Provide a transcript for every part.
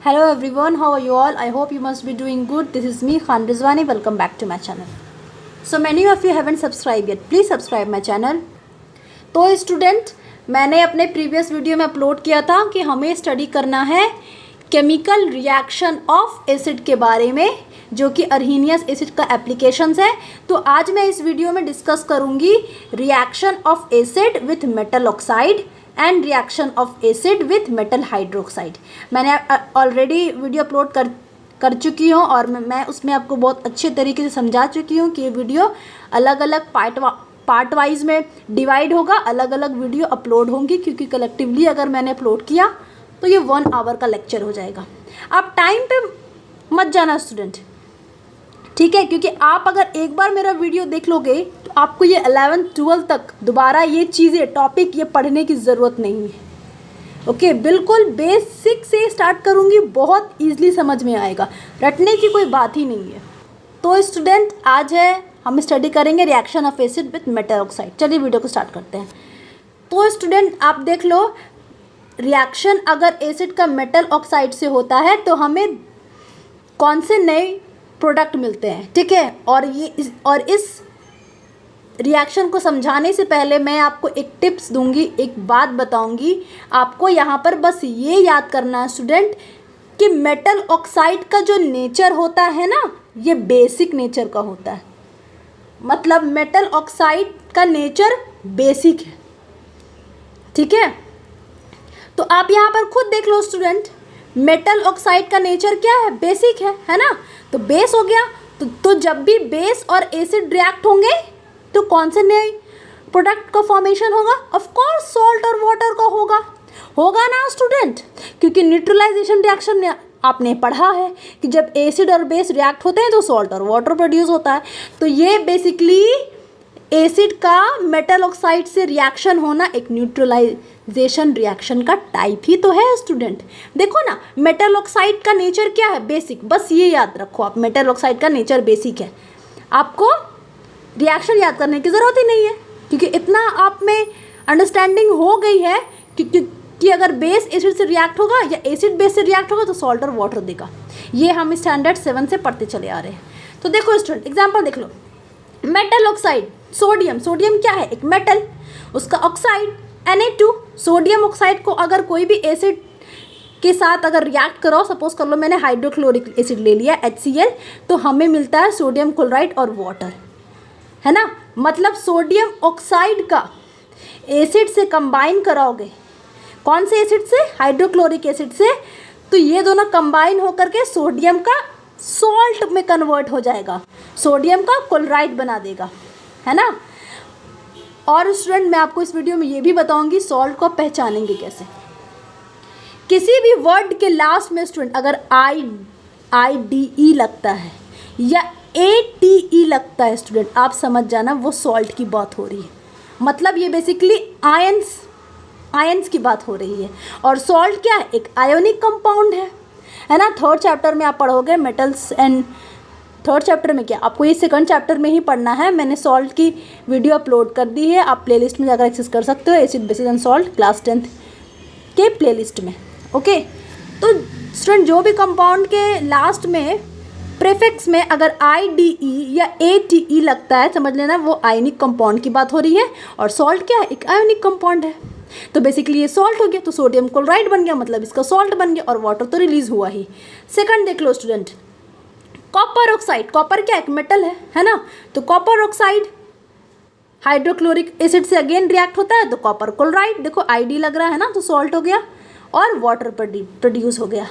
Hello everyone, how are you all? I hope you must be doing good. This is me Khan Rizwani. Welcome back to my channel. So many of you haven't subscribed yet. Please subscribe my channel. तो student, मैंने अपने previous video में upload किया था कि हमें study करना है केमिकल रिएक्शन ऑफ एसिड के बारे में, जो कि अर्हीनियस एसिड का एप्लीकेशंस है। तो आज मैं इस वीडियो में डिस्कस करूंगी reaction of acid with metal oxide and reaction of acid with metal hydroxide. मैंने ऑलरेडी वीडियो अपलोड कर चुकी हूँ और मैं उसमें आपको बहुत अच्छे तरीके से समझा चुकी हूँ कि ये वीडियो अलग अलग पार्ट वाइज में डिवाइड होगा, अलग अलग वीडियो अपलोड होंगी, क्योंकि कलेक्टिवली अगर मैंने अपलोड किया तो ये 1 आवर का लेक्चर हो जाएगा। आप टाइम पे मत जाना स्टूडेंट, ठीक है? क्योंकि आप अगर एक बार मेरा वीडियो देख लोगे तो आपको ये 11th 12th तक दोबारा ये चीज़ें टॉपिक ये पढ़ने की ज़रूरत नहीं है। ओके, बिल्कुल बेसिक से स्टार्ट करूँगी, बहुत ईजिली समझ में आएगा, रटने की कोई बात ही नहीं है। तो स्टूडेंट, आज है हम स्टडी करेंगे reaction of acid with metal oxide. चलिए वीडियो को स्टार्ट करते हैं। तो स्टूडेंट, आप देख लो, रिएक्शन अगर एसिड का मेटल ऑक्साइड से होता है तो हमें कौन से नए प्रोडक्ट मिलते हैं, ठीक है? और इस रिएक्शन को समझाने से पहले मैं आपको एक टिप्स दूंगी, एक बात बताऊंगी आपको। यहाँ पर बस ये याद करना है स्टूडेंट कि मेटल ऑक्साइड का जो नेचर होता है ना, ये बेसिक नेचर का होता है। मतलब मेटल ऑक्साइड का नेचर बेसिक है, ठीक है? तो आप यहाँ पर खुद देख लो स्टूडेंट, मेटल ऑक्साइड का नेचर क्या है? बेसिक है ना? तो बेस हो गया। तो जब भी बेस और एसिड रिएक्ट होंगे तो कौन से नए प्रोडक्ट का फॉर्मेशन होगा? ऑफ कोर्स सॉल्ट और वाटर का होगा ना स्टूडेंट, क्योंकि न्यूट्रलाइजेशन रिएक्शन में आपने पढ़ा है कि जब एसिड और बेस रिएक्ट होते हैं तो सॉल्ट और वाटर प्रोड्यूस होता है। तो ये बेसिकली एसिड का मेटल ऑक्साइड से रिएक्शन होना एक न्यूट्रलाइजेशन रिएक्शन का टाइप ही तो है स्टूडेंट। देखो ना, मेटल ऑक्साइड का नेचर क्या है? बेसिक। बस ये याद रखो आप, मेटल ऑक्साइड का नेचर बेसिक है। आपको रिएक्शन याद करने की ज़रूरत ही नहीं है, क्योंकि इतना आप में अंडरस्टैंडिंग हो गई है कि अगर बेस एसिड से रिएक्ट होगा या एसिड बेस से रिएक्ट होगा तो सॉल्ट और वाटर देगा। ये हम स्टैंडर्ड 7 से पढ़ते चले आ रहे हैं। तो देखो स्टूडेंट, एग्जाम्पल देख लो। मेटल ऑक्साइड, सोडियम क्या है? एक मेटल, उसका ऑक्साइड Na2। सोडियम ऑक्साइड को अगर कोई भी एसिड के साथ अगर रिएक्ट करो, सपोज कर लो मैंने हाइड्रोक्लोरिक एसिड ले लिया HCl, तो हमें मिलता है सोडियम क्लोराइड और वाटर, है ना? मतलब सोडियम ऑक्साइड का एसिड से कंबाइन कराओगे, कौन से एसिड से? हाइड्रोक्लोरिक एसिड से। तो ये दोनों कंबाइन होकर के सोडियम का सॉल्ट में कन्वर्ट हो जाएगा, सोडियम का क्लोराइड बना देगा, है ना? और स्टूडेंट, मैं आपको इस वीडियो में ये भी बताऊंगी सॉल्ट को पहचानेंगे कैसे। किसी भी वर्ड के लास्ट में स्टूडेंट अगर IDE लगता है या ATE लगता है स्टूडेंट, आप समझ जाना वो सॉल्ट की बात हो रही है। मतलब ये बेसिकली आयंस की बात हो रही है। और सॉल्ट क्या है? एक आयोनिक कंपाउंड है ना? 3rd चैप्टर में आप पढ़ोगे मेटल्स एंड 3rd चैप्टर में क्या, आपको ये 2nd चैप्टर में ही पढ़ना है। मैंने सॉल्ट की वीडियो अपलोड कर दी है, आप प्लेलिस्ट में जाकर एक्सेस कर सकते हो, acid bases and salt class 10th के प्लेलिस्ट में। ओके, तो स्टूडेंट, जो भी कंपाउंड के लास्ट में प्रीफिक्स में अगर IDE या ATE लगता है, समझ लेना वो आयनिक कंपाउंड की बात हो रही है। और सॉल्ट क्या है? एक आयनिक कंपाउंड है। तो बेसिकली ये सॉल्ट हो गया, तो सोडियम क्लोराइड बन गया, मतलब इसका सॉल्ट बन गया, और वाटर तो रिलीज हुआ ही। सेकंड देख लो स्टूडेंट, कॉपर ऑक्साइड। कॉपर क्या? एक मेटल है ना? तो कॉपर ऑक्साइड हाइड्रोक्लोरिक एसिड से अगेन रिएक्ट होता है, तो कॉपर क्लोराइड, देखो ID लग रहा है ना, तो सॉल्ट हो गया और वाटर प्रोड्यूस हो गया।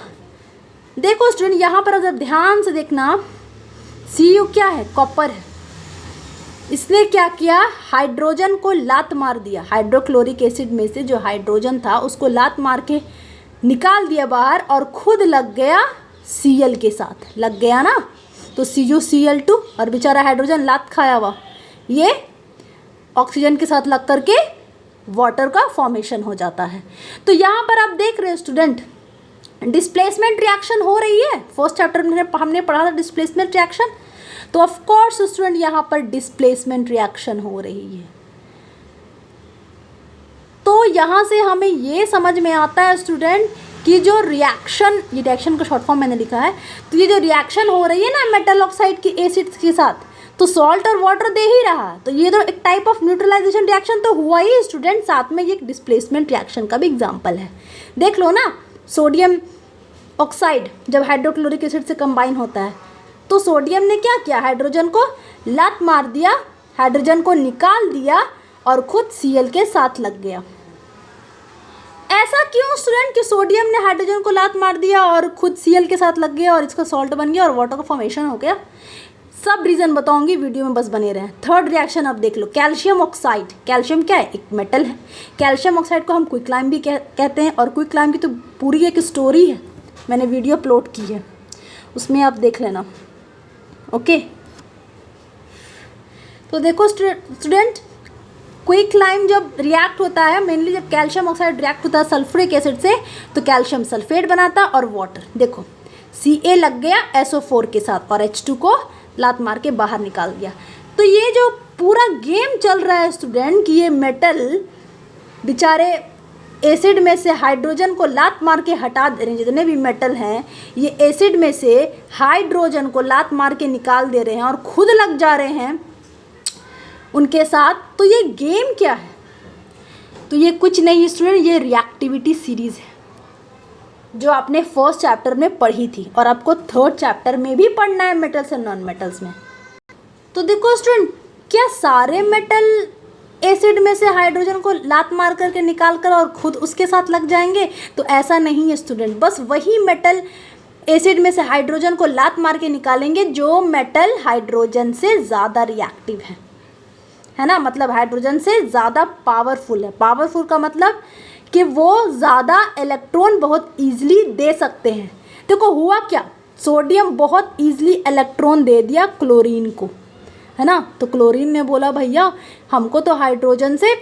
देखो स्टूडेंट, यहाँ पर अगर ध्यान से देखना, Cu क्या है? कॉपर है। इसने क्या किया? हाइड्रोजन को लात मार दिया। हाइड्रोक्लोरिक एसिड में से जो हाइड्रोजन था उसको लात मार के निकाल दिया बाहर, और खुद लग गया Cl के साथ, लग गया ना? तो CuCl2, और बेचारा हाइड्रोजन लात खाया हुआ, ये ऑक्सीजन के साथ लग करके वाटर का फॉर्मेशन हो जाता है। तो यहाँ पर आप देख रहे हो स्टूडेंट, डिस्प्लेसमेंट रिएक्शन हो रही है। 1st चैप्टर में हमने पढ़ा था डिस्प्लेसमेंट रिएक्शन। तो ऑफ कोर्स स्टूडेंट, यहाँ पर डिस्प्लेसमेंट रिएक्शन हो रही है। तो यहाँ से हमें ये समझ में आता है स्टूडेंट कि जो रिएक्शन, ये रिएक्शन का शॉर्ट फॉर्म मैंने लिखा है, तो ये जो रिएक्शन हो रही है ना मेटल ऑक्साइड की एसिड्स के साथ, तो सॉल्ट और वाटर दे ही रहा, तो ये तो एक टाइप ऑफ न्यूट्रलाइजेशन रिएक्शन तो हुआ ही स्टूडेंट। साथ में ये एक डिस्प्लेसमेंट रिएक्शन का भी एग्जाम्पल है। देख लो ना, सोडियम ऑक्साइड जब हाइड्रोक्लोरिक एसिड से कंबाइन होता है तो सोडियम ने क्या किया, हाइड्रोजन को लात मार दिया, हाइड्रोजन को निकाल दिया और खुद Cl के साथ लग गया। ऐसा क्यों स्टूडेंट कि सोडियम ने हाइड्रोजन को लात मार दिया और खुद Cl के साथ लग गया और इसका सॉल्ट बन गया और वाटर का फॉर्मेशन हो गया? सब रीज़न बताऊंगी, वीडियो में बस बने रहें। थर्ड रिएक्शन अब देख लो, कैल्शियम ऑक्साइड। कैल्शियम क्या है, एक मेटल है। कैल्शियम ऑक्साइड को हम क्विकलाइम भी कहते हैं, और क्विकलाइम की तो पूरी एक स्टोरी है, मैंने वीडियो अपलोड की है, उसमें आप देख लेना। ओके, तो देखो स्टूडेंट, क्विकलाइम जब रिएक्ट होता है, मेनली जब कैल्शियम ऑक्साइड रिएक्ट होता है सल्फ्यूरिक एसिड से, तो कैल्शियम सल्फेट बनाता और वाटर, देखो Ca लग गया SO4 के साथ और H2 को लात मार के बाहर निकाल दिया। तो ये जो पूरा गेम चल रहा है स्टूडेंट कि ये मेटल बेचारे एसिड में से हाइड्रोजन को लात मार के हटा दे रहे हैं, जितने भी मेटल हैं ये एसिड में से हाइड्रोजन को लात मार के निकाल दे रहे हैं और खुद लग जा रहे हैं उनके साथ। तो ये गेम क्या है? तो ये कुछ नहीं स्टूडेंट, ये रिएक्टिविटी सीरीज़ है जो आपने फर्स्ट चैप्टर में पढ़ी थी और आपको थर्ड चैप्टर में भी पढ़ना है मेटल्स एंड नॉन मेटल्स में। तो देखो स्टूडेंट, क्या सारे मेटल एसिड में से हाइड्रोजन को लात मार करके निकाल कर और खुद उसके साथ लग जाएंगे? तो ऐसा नहीं है स्टूडेंट, बस वही मेटल एसिड में से हाइड्रोजन को लात मार के निकालेंगे जो मेटल हाइड्रोजन से ज़्यादा रिएक्टिव है ना, मतलब हाइड्रोजन से ज़्यादा पावरफुल है। पावरफुल का मतलब कि वो ज़्यादा इलेक्ट्रॉन बहुत ईजिली दे सकते हैं। देखो हुआ क्या, सोडियम बहुत ईजिली इलेक्ट्रॉन दे दिया क्लोरीन को, है ना, तो क्लोरीन ने बोला भैया हमको तो हाइड्रोजन से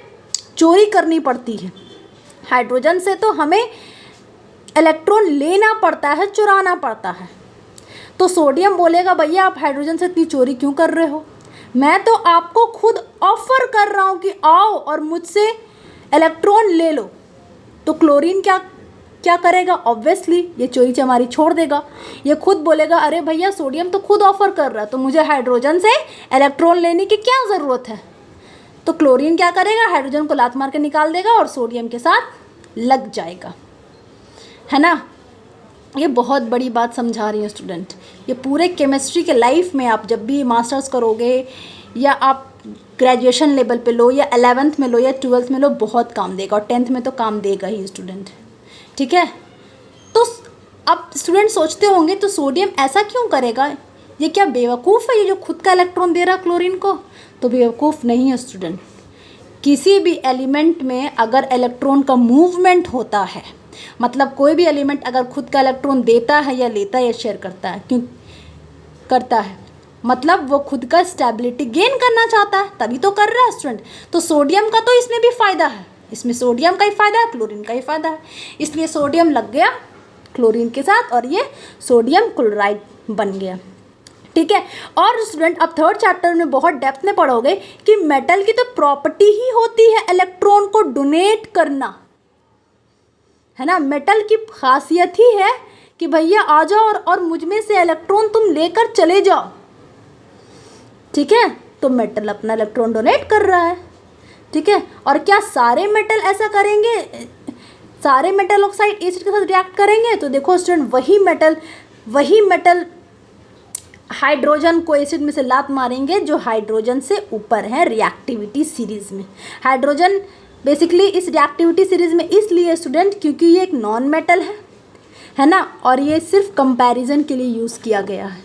चोरी करनी पड़ती है, हाइड्रोजन से तो हमें इलेक्ट्रॉन लेना पड़ता है, चुराना पड़ता है। तो सोडियम बोलेगा भैया आप हाइड्रोजन से इतनी चोरी क्यों कर रहे हो, मैं तो आपको खुद ऑफर कर रहा हूँ कि आओ और मुझसे इलेक्ट्रॉन ले लो। तो क्लोरीन क्या करेगा, ऑब्वियसली ये चोरी चमारी छोड़ देगा, ये खुद बोलेगा अरे भैया सोडियम तो खुद ऑफर कर रहा है तो मुझे हाइड्रोजन से इलेक्ट्रॉन लेने की क्या ज़रूरत है। तो क्लोरीन क्या करेगा, हाइड्रोजन को लात मार के निकाल देगा और सोडियम के साथ लग जाएगा, है ना। ये बहुत बड़ी बात समझा रही हूँ स्टूडेंट, ये पूरे केमिस्ट्री के लाइफ में आप जब भी मास्टर्स करोगे या आप ग्रेजुएशन लेवल पे लो या 11th में लो या 12th में लो, बहुत काम देगा और 10th में तो काम देगा ही स्टूडेंट, ठीक है। तो अब स्टूडेंट सोचते होंगे तो सोडियम ऐसा क्यों करेगा, ये क्या बेवकूफ़ है ये जो खुद का इलेक्ट्रॉन दे रहा क्लोरीन को? तो बेवकूफ़ नहीं है स्टूडेंट, किसी भी एलिमेंट में अगर इलेक्ट्रॉन का मूवमेंट होता है, मतलब कोई भी एलिमेंट अगर खुद का इलेक्ट्रॉन देता है या लेता है या शेयर करता है, क्यों करता है, मतलब वो खुद का स्टेबिलिटी गेन करना चाहता है, तभी तो कर रहा है स्टूडेंट। तो सोडियम का तो इसमें भी फ़ायदा है, इसमें सोडियम का ही फ़ायदा है, क्लोरीन का ही फ़ायदा है, इसलिए सोडियम लग गया क्लोरीन के साथ और ये सोडियम क्लोराइड बन गया, ठीक है। और स्टूडेंट अब थर्ड चैप्टर में बहुत डेप्थ में पढ़ोगे कि मेटल की तो प्रॉपर्टी ही होती है इलेक्ट्रॉन को डोनेट करना, है ना। मेटल की खासियत ही है कि भैया आ जाओ और मुझ में से इलेक्ट्रॉन तुम लेकर चले जाओ, ठीक है। तो मेटल अपना इलेक्ट्रॉन डोनेट कर रहा है, ठीक है। और क्या सारे मेटल ऐसा करेंगे, सारे मेटल ऑक्साइड एसिड के साथ रिएक्ट करेंगे? तो देखो स्टूडेंट, वही मेटल हाइड्रोजन को एसिड में से लात मारेंगे जो हाइड्रोजन से ऊपर है रिएक्टिविटी सीरीज़ में। हाइड्रोजन बेसिकली इस रिएक्टिविटी सीरीज़ में इसलिए स्टूडेंट क्योंकि ये एक नॉन मेटल है ना, और ये सिर्फ कंपैरिजन के लिए यूज़ किया गया है,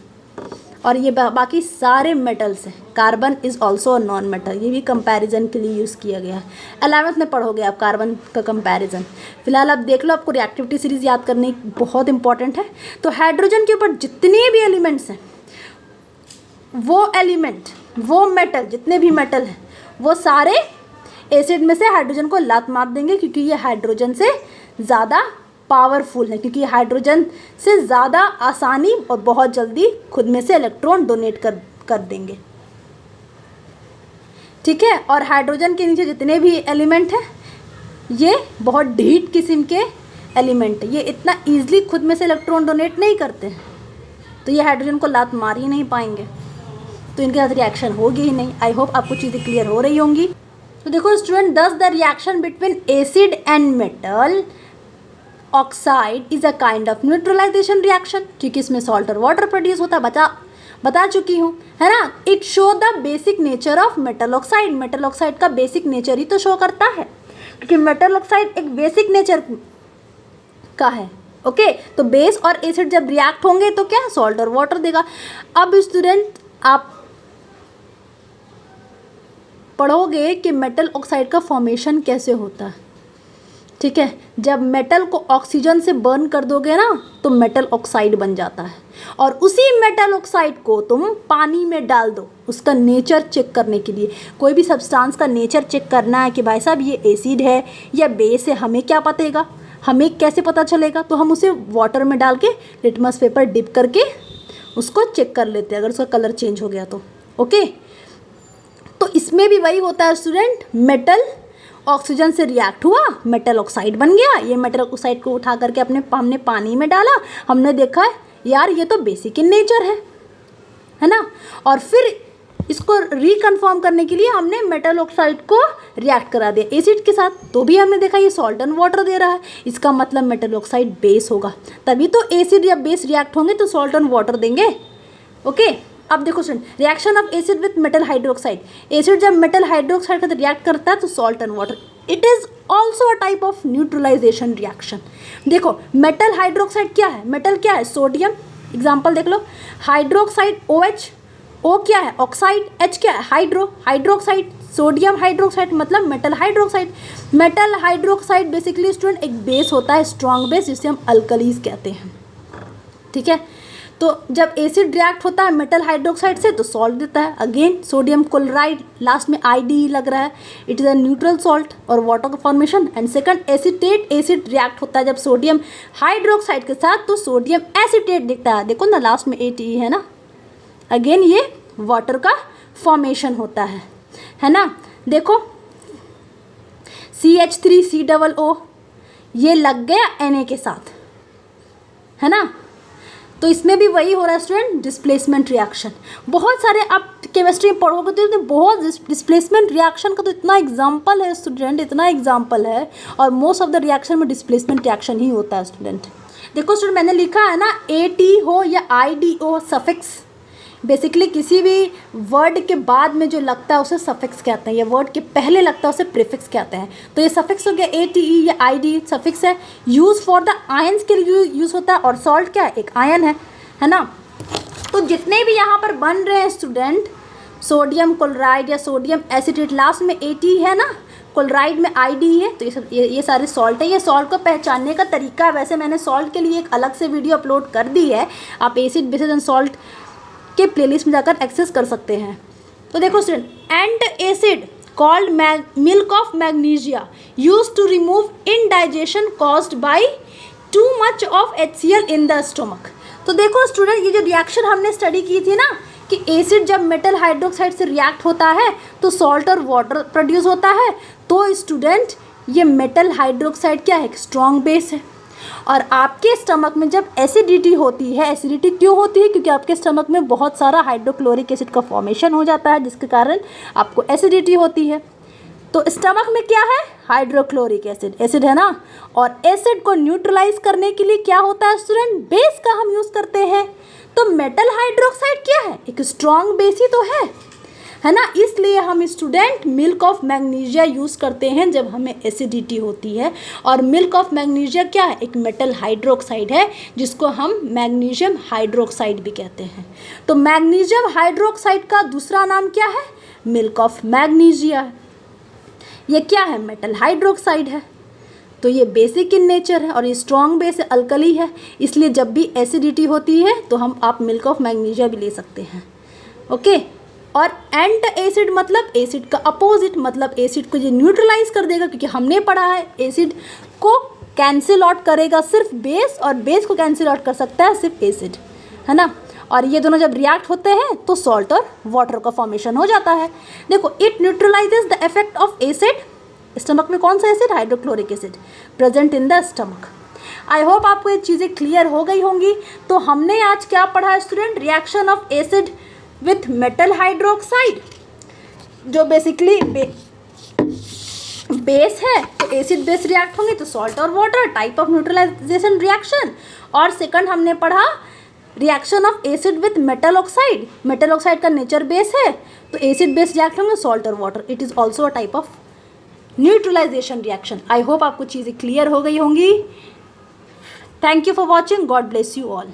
और ये बाकी सारे मेटल्स हैं। Carbon is also a non metal, ये भी कंपैरिजन के लिए यूज़ किया गया है। 11th में पढ़ोगे आप कार्बन का कंपैरिजन। फिलहाल आप देख लो, आपको रिएक्टिविटी सीरीज़ याद करनी बहुत इंपॉर्टेंट है। तो हाइड्रोजन के ऊपर जितने भी एलिमेंट्स हैं, वो एलिमेंट, वो मेटल, जितने भी मेटल हैं, वो सारे एसिड में से हाइड्रोजन को लात मार देंगे क्योंकि ये हाइड्रोजन से ज़्यादा पावरफुल है, क्योंकि हाइड्रोजन से ज़्यादा आसानी और बहुत जल्दी खुद में से इलेक्ट्रॉन डोनेट कर देंगे, ठीक है। और हाइड्रोजन के नीचे जितने भी एलिमेंट हैं ये बहुत ढीठ किस्म के एलिमेंट, ये इतना ईजिली खुद में से इलेक्ट्रॉन डोनेट नहीं करते, तो ये हाइड्रोजन को लात मार ही नहीं पाएंगे, तो इनके साथ रिएक्शन होगी ही नहीं। आई होप आपको चीज़ें क्लियर हो रही होंगी। तो देखो student, thus the reaction between acid and metal oxide is a kind of neutralisation reaction, क्योंकि इसमें सॉल्ट और वाटर प्रोड्यूस होता है, बता चुकी हूँ, है ना। It show the basic nature of metal oxide, metal oxide का बेसिक नेचर ही तो शो करता है, क्योंकि मेटल ऑक्साइड एक बेसिक नेचर का है। ओके, तो बेस और एसिड जब रिएक्ट होंगे तो क्या, सॉल्ट और वाटर देगा। अब स्टूडेंट आप पढ़ोगे कि मेटल ऑक्साइड का फॉर्मेशन कैसे होता है, ठीक है। जब मेटल को ऑक्सीजन से बर्न कर दोगे ना तो मेटल ऑक्साइड बन जाता है, और उसी मेटल ऑक्साइड को तुम पानी में डाल दो उसका नेचर चेक करने के लिए। कोई भी सब्सटेंस का नेचर चेक करना है कि भाई साहब ये एसिड है या बेस है, हमें क्या पतेगा, हमें कैसे पता चलेगा, तो हम उसे वाटर में डाल के लिटमस पेपर डिप करके उसको चेक कर लेते हैं, अगर उसका कलर चेंज हो गया तो। ओके, तो इसमें भी वही होता है स्टूडेंट, मेटल ऑक्सीजन से रिएक्ट हुआ, मेटल ऑक्साइड बन गया। ये मेटल ऑक्साइड को उठा करके हमने पानी में डाला, हमने देखा यार ये तो बेसिक इन नेचर है ना। और फिर इसको रिकन्फर्म करने के लिए हमने मेटल ऑक्साइड को रिएक्ट करा दिया एसिड के साथ, तो भी हमने देखा ये सॉल्ट एंड वाटर दे रहा है, इसका मतलब मेटल ऑक्साइड बेस होगा, तभी तो एसिड या बेस रिएक्ट होंगे तो सॉल्ट एंड वाटर देंगे। ओके, अब देखो student, reaction of acid with metal hydroxide, acid जब मेटल हाइड्रोक्साइड का रिएक्ट करता है तो salt and water, it is also a type of neutralisation reaction. देखो मेटल हाइड्रोक्साइड क्या है, मेटल क्या है, सोडियम, एग्जाम्पल देख लो, हाइड्रोक्साइड OH, O क्या है ऑक्साइड, H क्या है हाइड्रोक्साइड, सोडियम हाइड्रोक्साइड मतलब metal hydroxide. Metal hydroxide basically student एक बेस होता है, स्ट्रॉन्ग बेस, जिसे हम अल्कलीज कहते हैं, ठीक है। तो जब एसिड रिएक्ट होता है मेटल हाइड्रोक्साइड से तो सॉल्ट देता है, अगेन सोडियम क्लोराइड, लास्ट में ID लग रहा है, it is a neutral salt और वाटर का formation. And second acetate, acid react होता है जब सोडियम हाइड्रोक्साइड के साथ तो सोडियम एसिटेट दिखता है, देखो ना लास्ट में ATE है ना, अगेन ये वाटर का फॉर्मेशन होता है ना। देखो CH3COO ये लग गया Na के साथ, है ना, तो इसमें भी वही हो रहा है स्टूडेंट, डिस्प्लेसमेंट रिएक्शन। बहुत सारे आप केमिस्ट्री में पढ़ोगे तो बहुत डिस्प्लेसमेंट रिएक्शन का तो इतना एग्जाम्पल है स्टूडेंट, इतना एग्जाम्पल है, और मोस्ट ऑफ द रिएक्शन में डिस्प्लेसमेंट रिएक्शन ही होता है स्टूडेंट। देखो स्टूडेंट, मैंने लिखा है ना AT हो या IDO सफिक्स, बेसिकली किसी भी वर्ड के बाद में जो लगता है उसे सफिक्स कहते हैं, या वर्ड के पहले लगता है उसे प्रीफिक्स कहते हैं। तो ये सफिक्स हो गया ATE या ID, सफिक्स है, यूज़ फॉर द आयंस के लिए यूज़ होता है, और सॉल्ट क्या है, एक आयन है ना। तो जितने भी यहाँ पर बन रहे हैं स्टूडेंट, सोडियम क्लोराइड या सोडियम एसिटेट, लास्ट में AT है ना, क्लोराइड में ID है, तो ये सारे सॉल्ट है। ये सॉल्ट को पहचानने का तरीका, वैसे मैंने सॉल्ट के लिए एक अलग से वीडियो अपलोड कर दी है, आप एसिड बेसिस एंड सॉल्ट के प्लेलिस्ट में जाकर एक्सेस कर सकते हैं। तो देखो student, and acid called milk of magnesia use to remove indigestion caused by too much of HCl in the stomach. तो देखो स्टूडेंट, ये जो रिएक्शन हमने स्टडी की थी ना कि एसिड जब मेटल हाइड्रोक्साइड से रिएक्ट होता है तो सॉल्ट और वाटर प्रोड्यूस होता है, तो स्टूडेंट ये मेटल हाइड्रोक्साइड क्या है, स्ट्रॉन्ग बेस है। और आपके स्टमक में जब एसिडिटी होती है, एसिडिटी क्यों होती है, क्योंकि आपके स्टमक में बहुत सारा हाइड्रोक्लोरिक एसिड का फॉर्मेशन हो जाता है, जिसके कारण आपको एसिडिटी होती है। तो स्टमक में क्या है, हाइड्रोक्लोरिक एसिड है ना, और एसिड को न्यूट्रलाइज करने के लिए क्या होता है स्टूडेंट, बेस का हम यूज़ करते हैं। तो मेटल हाइड्रोक्साइड क्या है, एक स्ट्रॉन्ग बेस ही तो है ना, इसलिए हम student milk of magnesia use करते हैं जब हमें एसिडिटी होती है। और मिल्क ऑफ मैग्नीशिया क्या है, एक मेटल हाइड्रोक्साइड है, जिसको हम मैग्नीशियम हाइड्रोक्साइड भी कहते हैं। तो मैग्नीशियम हाइड्रोक्साइड का दूसरा नाम क्या है, मिल्क ऑफ मैग्नीशिया। ये क्या है, मेटल हाइड्रोक्साइड है, तो ये बेसिक इन नेचर है और ये स्ट्रॉन्ग बेस है, अल्कली है, इसलिए जब भी एसिडिटी होती है तो आप मिल्क ऑफ मैग्नीशिया भी ले सकते हैं। ओके, और एंट एसिड मतलब एसिड का अपोजिट, मतलब एसिड को ये न्यूट्रलाइज कर देगा, क्योंकि हमने पढ़ा है एसिड को कैंसिल आउट करेगा सिर्फ बेस, और बेस को कैंसिल आउट कर सकता है सिर्फ एसिड, है ना। और ये दोनों जब रिएक्ट होते हैं तो सॉल्ट और वाटर का फॉर्मेशन हो जाता है। देखो, it न्यूट्रलाइजेज the effect of acid, stomach में कौन सा acid, hydrochloric acid present in the stomach, I hope आपको ये चीज़ें क्लियर हो गई होंगी। तो हमने आज क्या पढ़ा student, reaction of acid with metal hydroxide, जो बेसिकली बेस है, तो एसिड बेस रिएक्ट होंगे तो सॉल्ट और water, type of neutralisation reaction. और सेकंड हमने पढ़ा reaction of acid with metal oxide, metal oxide का नेचर बेस है तो एसिड बेस रिएक्ट होंगे सॉल्ट और water, it is also a type of neutralisation reaction. I hope आपको चीज़ें क्लियर हो गई होंगी। Thank you for watching, God bless you all.